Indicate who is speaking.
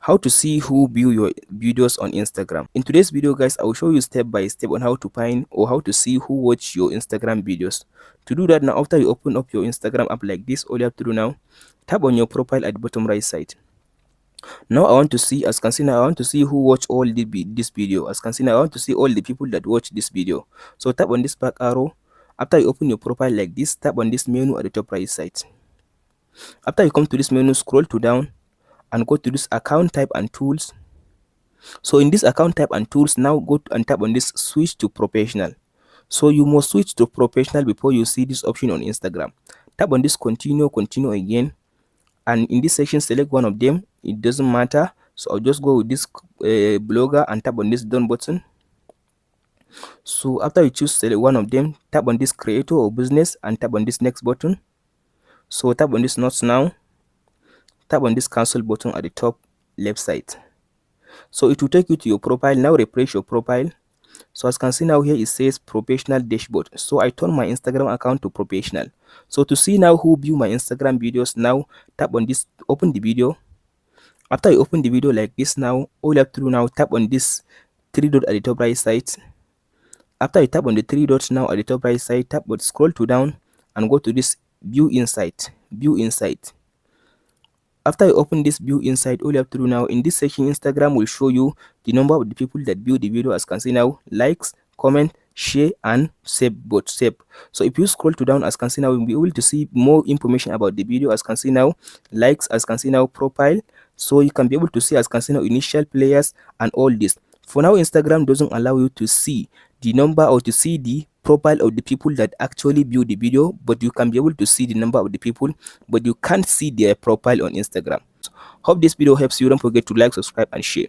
Speaker 1: How to see who view your videos on Instagram. In today's video guys, I will show you step by step on how to find or how to see who watch your Instagram videos. To do that, now after you open up your Instagram app like this, all you have to do now, tap on your profile at the bottom right side. Now I want to see, as can see now, I want to see who watch all this video. As can see now, I want to see all the people that watch this video. So tap on this back arrow. After you open your profile like this, tap on this menu at the top right side. After you come to this menu, scroll to down and go to this account type and tools. So in this account type and tools, now go and tap on this switch to professional. So you must switch to professional before you see this option on Instagram. Tap on this continue again, and in this section select one of them. It doesn't matter, so I'll just go with this blogger and tap on this done button. So after you choose select one of them, tap on this creator or business and tap on this next button. So tap on this not now, tap on this cancel button at the top left side. So it will take you to your profile. Now refresh your profile. So as you can see now here it says professional dashboard. So I turn my Instagram account to professional. So to see now who view my Instagram videos, now tap on this, open the video. After you open the video like this, now all you have to do now, tap on this three dot at the top right side. After you tap on the three dots now at the top right side, tap but scroll to down and go to this view insight. After you open this view insight, all you have to do now, in this section Instagram will show you the number of the people that view the video. As you can see now, likes, comment, share and save, both save. So if you scroll to down, as you can see now, you'll be able to see more information about the video. As you can see now, likes, as you can see now, profile. So you can be able to see, as you can see now, initial players and all this. For now, Instagram doesn't allow you to see the number or to see the profile of the people that actually view the video, but you can be able to see the number of the people, but you can't see their profile on Instagram. Hope this video helps you. Don't forget to like, subscribe and share.